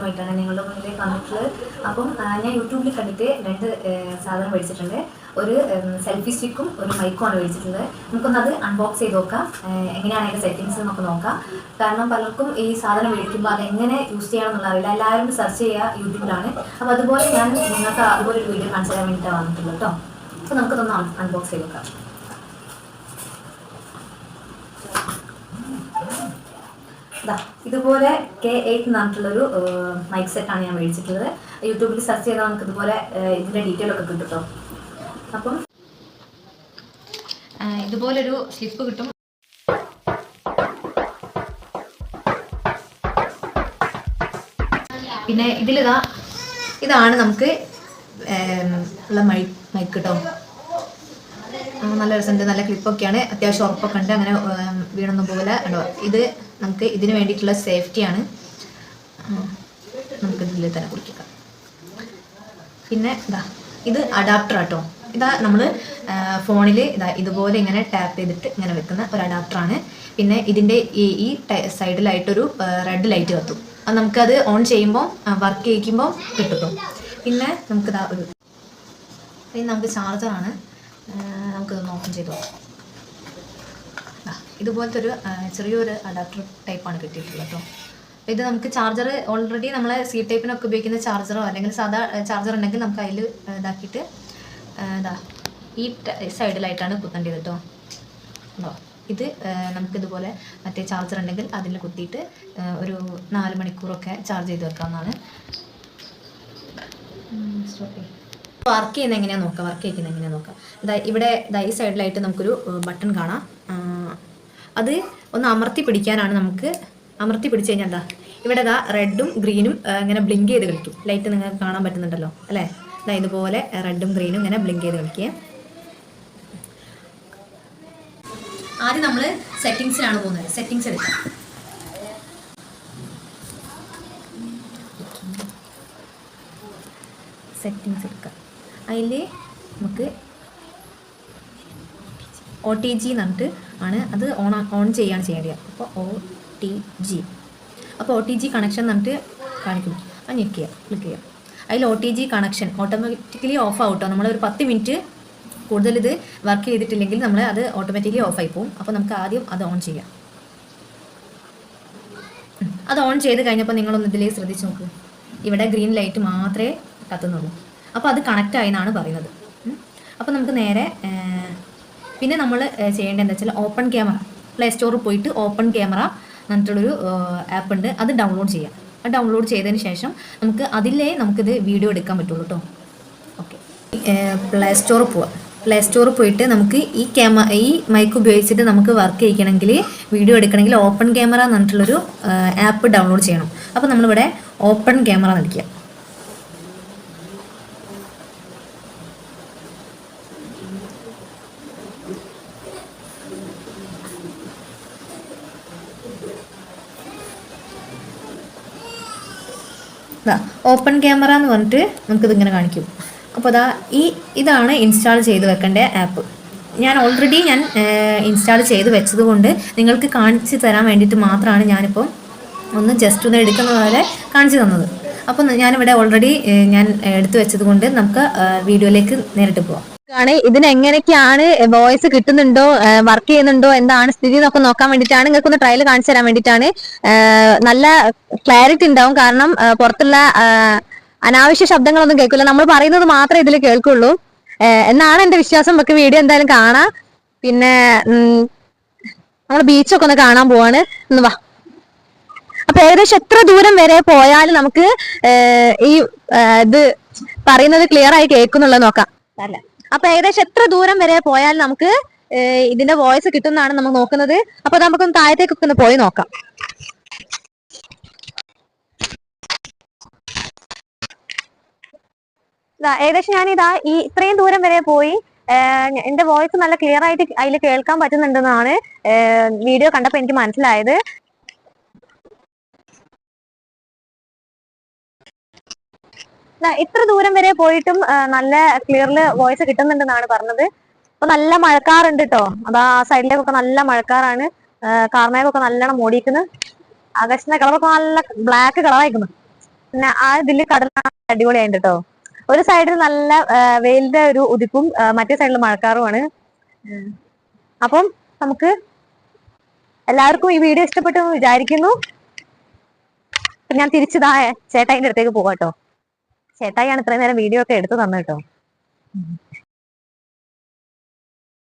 സാധനമായിട്ടാണ് നിങ്ങളുടെ മുന്നിലേക്ക് വന്നിട്ടുള്ളത്. അപ്പം ഞാൻ യൂട്യൂബിൽ കണ്ടിട്ട് രണ്ട് സാധനം മേടിച്ചിട്ടുണ്ട്. ഒരു സെൽഫി സ്റ്റിക്കും ഒരു മൈക്കുമാണ് മേടിച്ചിട്ടുള്ളത്. നമുക്കൊന്ന് അത് അൺബോക്സ് ചെയ്ത് നോക്കാം, എങ്ങനെയാണ് അതിൻ്റെ സെറ്റിങ്സ് നമുക്ക് നോക്കാം. കാരണം പലർക്കും ഈ സാധനം മേടിക്കുമ്പോൾ അത് എങ്ങനെ യൂസ് ചെയ്യണം എന്നുള്ള അറിയില്ല. എല്ലാവരും സെർച്ച് ചെയ്യുക യൂട്യൂബിലാണ്. അപ്പോൾ അതുപോലെ ഞാൻ നിങ്ങൾക്ക് അതുപോലെ ഒരു വീഡിയോ കാണിച്ചു തരാൻ വേണ്ടിയിട്ടാണ് വന്നിട്ടുള്ളത് കേട്ടോ. അപ്പോൾ നമുക്കതൊന്ന് അൺബോക്സ് ചെയ്ത് നോക്കാം. ഇതുപോലെ K8 എന്ന് പറഞ്ഞിട്ടുള്ളൊരു മൈക്ക് സെറ്റാണ് ഞാൻ മേടിച്ചിട്ടുള്ളത്. യൂട്യൂബിൽ സെർച്ച് ചെയ്താൽ നമുക്ക് ഇതുപോലെ ഇതിൻ്റെ ഡീറ്റെയിൽ ഒക്കെ കിട്ടും കേട്ടോ. അപ്പം ഇതുപോലൊരു സ്ലിപ്പ് കിട്ടും. പിന്നെ ഇതാണ് നമുക്ക് ഉള്ള മൈക്ക് കേട്ടോ. നല്ല രസമുണ്ട്, നല്ല ക്ലിപ്പൊക്കെയാണ്, അത്യാവശ്യം ഉറപ്പൊക്കെ ഉണ്ട്, അങ്ങനെ വീണൊന്നും പോലെ ഉണ്ടോ. ഇത് നമുക്ക് ഇതിന് വേണ്ടിയിട്ടുള്ള സേഫ്റ്റിയാണ്. നമുക്ക് ഇതിൽ തന്നെ കുടിക്കാം. പിന്നെ ഇത് അഡാപ്റ്റർ ആട്ടോ. നമ്മൾ ഫോണിൽ ഇതുപോലെ ഇങ്ങനെ ടാപ്പ് ചെയ്തിട്ട് ഇങ്ങനെ വെക്കുന്ന ഒരു അഡാപ്റ്ററാണ്. പിന്നെ ഇതിൻ്റെ ഈ സൈഡിലായിട്ടൊരു റെഡ് ലൈറ്റ് കത്തും. അത് നമുക്കത് ഓൺ ചെയ്യുമ്പോൾ വർക്ക് ചെയ്യിക്കുമ്പോൾ കിട്ടും. പിന്നെ നമുക്ക് ചാർജറാണ്. നമുക്കിതൊന്ന് ഓപ്പൺ ചെയ്ത് നോക്കാം. ഇതുപോലത്തെ ഒരു ചെറിയൊരു അഡാപ്റ്റർ ടൈപ്പാണ് കിട്ടിയിട്ടുള്ളത് കേട്ടോ. ഇത് നമുക്ക് ചാർജർ ഓൾറെഡി നമ്മളെ സി ടൈപ്പിനൊക്കെ ഉപയോഗിക്കുന്ന ചാർജറോ അല്ലെങ്കിൽ സാധാ ചാർജർ ഉണ്ടെങ്കിൽ നമുക്ക് അതിൽ ഇതാക്കിയിട്ട് ഈ സൈഡിലായിട്ടാണ് കുത്തേണ്ടത് കേട്ടോ. ഉണ്ടോ, ഇത് നമുക്കിതുപോലെ മറ്റേ ചാർജർ ഉണ്ടെങ്കിൽ അതിൽ കുത്തിയിട്ട് ഒരു 4 മണിക്കൂറൊക്കെ ചാർജ് ചെയ്ത് വെക്കാവുന്നതാണ്. വർക്ക് ചെയ്യുന്നത് എങ്ങനെയാണെന്ന് നോക്കാം. ഇവിടെ ഈ സൈഡിലായിട്ട് നമുക്കൊരു ബട്ടൺ കാണാം. അത് ഒന്ന് അമർത്തി പിടിക്കാനാണ്. നമുക്ക് അമർത്തി പിടിച്ച് കഴിഞ്ഞാൽ ഇവിടെ റെഡും ഗ്രീനും ഇങ്ങനെ ബ്ലിങ്ക് ചെയ്ത് കളിക്കും. ലൈറ്റ് നിങ്ങൾക്ക് കാണാൻ പറ്റുന്നുണ്ടല്ലോ അല്ലേ. ഇതുപോലെ റെഡും ഗ്രീനും ഇങ്ങനെ ബ്ലിങ്ക് ചെയ്ത് കളിക്കുക. ആദ്യം നമ്മൾ സെറ്റിങ്സിലാണ് പോകുന്നത്. സെറ്റിങ്സ് എടുക്കാം. അതിൽ നമുക്ക് OTG എന്ന് പറഞ്ഞിട്ട് ആണ് അത് ഓൺ ചെയ്യാണ് ചെയ്യേണ്ടത്. അപ്പോൾ OTG കണക്ഷൻ എന്ന് പറഞ്ഞിട്ട് കാണിക്കും. അത് ക്ലിക്ക് ചെയ്യുക. അതിൽ OTG കണക്ഷൻ ഓട്ടോമാറ്റിക്കലി ഓഫ് ആവട്ടോ. നമ്മളൊരു 10 മിനിറ്റ് കൂടുതൽ ഇത് വർക്ക് ചെയ്തിട്ടില്ലെങ്കിൽ നമ്മൾ അത് ഓട്ടോമാറ്റിക്കലി ഓഫായി പോകും. അപ്പോൾ നമുക്ക് ആദ്യം അത് ഓൺ ചെയ്യാം. അത് ഓൺ ചെയ്ത് കഴിഞ്ഞപ്പോൾ നിങ്ങളൊന്ന് ഇതിലേക്ക് ശ്രദ്ധിച്ച് നോക്ക്. ഇവിടെ ഗ്രീൻ ലൈറ്റ് മാത്രമേ കത്തുന്നുള്ളൂ. അപ്പോൾ അത് കണക്റ്റ് ആയി എന്നാണ് പറയുന്നത്. അപ്പോൾ നമുക്ക് നേരെ പിന്നെ നമ്മൾ ചെയ്യേണ്ടത് എന്താ വെച്ചാൽ ഓപ്പൺ ക്യാമറ, പ്ലേ സ്റ്റോറിൽ പോയിട്ട് ഓപ്പൺ ക്യാമറ എന്നിട്ടുള്ളൊരു ആപ്പ് ഉണ്ട്. അത് ഡൗൺലോഡ് ചെയ്യാം. അത് ഡൗൺലോഡ് ചെയ്തതിന് ശേഷം നമുക്കിത് വീഡിയോ എടുക്കാൻ പറ്റുള്ളൂ കേട്ടോ. ഓക്കെ, പ്ലേ സ്റ്റോറിൽ പോയിട്ട് നമുക്ക് ഈ മൈക്ക് ഉപയോഗിച്ചിട്ട് നമുക്ക് വർക്ക് ചെയ്യിക്കണമെങ്കിൽ വീഡിയോ എടുക്കണമെങ്കിൽ ഓപ്പൺ ക്യാമറ എന്ന് പറഞ്ഞിട്ടുള്ളൊരു ആപ്പ് ഡൗൺലോഡ് ചെയ്യണം. അപ്പോൾ നമ്മളിവിടെ ഓപ്പൺ ക്യാമറ നടിക്കുക. ഓപ്പൺ ക്യാമറ എന്ന് പറഞ്ഞിട്ട് നമുക്കിതിങ്ങനെ കാണിക്കും. അപ്പോൾ ഇതാണ് ഇൻസ്റ്റാൾ ചെയ്ത് വെക്കേണ്ട ആപ്പ്. ഞാൻ ഇൻസ്റ്റാൾ ചെയ്ത് വെച്ചത് കൊണ്ട് നിങ്ങൾക്ക് കാണിച്ച് തരാൻ വേണ്ടിയിട്ട് മാത്രമാണ് ഞാനിപ്പോൾ ഒന്ന് ജസ്റ്റ് ഒന്ന് എടുക്കുന്ന പോലെ കാണിച്ചു തന്നത്. അപ്പോൾ ഞാനിവിടെ ഓൾറെഡി ഞാൻ എടുത്തു വെച്ചത് കൊണ്ട് നമുക്ക് വീഡിയോയിലേക്ക് നേരിട്ട് പോവാം. ഇതിന് എങ്ങനെയൊക്കെയാണ് വോയിസ് കിട്ടുന്നുണ്ടോ, വർക്ക് ചെയ്യുന്നുണ്ടോ, എന്താണ് സ്ഥിതി എന്നൊക്കെ നോക്കാൻ വേണ്ടിയിട്ടാണ്, നിങ്ങൾക്കൊന്ന് ട്രയൽ കാണിച്ചു തരാൻ വേണ്ടിയിട്ടാണ്. നല്ല ക്ലാരിറ്റി ഉണ്ടാവും. കാരണം പുറത്തുള്ള അനാവശ്യ ശബ്ദങ്ങളൊന്നും കേൾക്കില്ല. നമ്മൾ പറയുന്നത് മാത്രമേ ഇതിൽ കേൾക്കുള്ളൂ എന്നാണ് എന്റെ വിശ്വാസം. നമുക്ക് വീഡിയോ എന്തായാലും കാണാം. പിന്നെ നമ്മൾ ബീച്ചൊക്കെ ഒന്ന് കാണാൻ പോവാണ്. ഒന്ന് വാ. അപ്പൊ ഏകദേശം എത്ര ദൂരം വരെ പോയാലും നമുക്ക് ഈ ഇത് പറയുന്നത് ക്ലിയർ ആയി കേൾക്കുന്നുള്ളത് നോക്കാം. അല്ല, അപ്പൊ ഏകദേശം എത്ര ദൂരം വരെ പോയാലും നമുക്ക് ഇതിന്റെ വോയിസ് കിട്ടുന്നതാണ് നമ്മൾ നോക്കുന്നത്. അപ്പൊ നമുക്കൊന്ന് താഴത്തേക്കൊക്കെ ഒന്ന് പോയി നോക്കാം. ഏകദേശം ഞാനിതാ ഇത്രയും ദൂരം വരെ പോയി. എന്റെ വോയിസ് നല്ല ക്ലിയർ ആയിട്ട് അതിൽ കേൾക്കാൻ പറ്റുന്നുണ്ടെന്നാണ് വീഡിയോ കണ്ടപ്പോ എനിക്ക് മനസ്സിലായത്. ഇത്ര ദൂരം വരെ പോയിട്ടും നല്ല ക്ലിയറില് വോയിസ് കിട്ടുന്നുണ്ടെന്നാണ് പറഞ്ഞത്. അപ്പൊ നല്ല മഴക്കാറുണ്ട് കേട്ടോ. അതാ സൈഡിലേക്കൊക്കെ നല്ല മഴക്കാറാണ്. കാർമേഘമൊക്കെ നല്ലോണം മൂടിയിരിക്കുന്നു. ആകാശത്തിന്റെ കളറൊക്കെ നല്ല ബ്ലാക്ക് കളറായിരിക്കുന്നു. പിന്നെ ആ ഇതില് കടൽ അടിപൊളിയായിട്ട് കേട്ടോ. ഒരു സൈഡിൽ നല്ല വെയിലിന്റെ ഒരു ഉദിപ്പും മറ്റേ സൈഡിൽ മഴക്കാറുമാണ്. അപ്പം നമുക്ക് എല്ലാവർക്കും ഈ വീഡിയോ ഇഷ്ടപ്പെട്ടു എന്ന് വിചാരിക്കുന്നു. ഞാൻ തിരിച്ചതാ ചേട്ടായിന്റെ അടുത്തേക്ക് പോവാട്ടോ. ചേട്ടായിയാണ് ഇത്രയും നേരം വീഡിയോ ഒക്കെ എടുത്തു തന്നെ കേട്ടോ.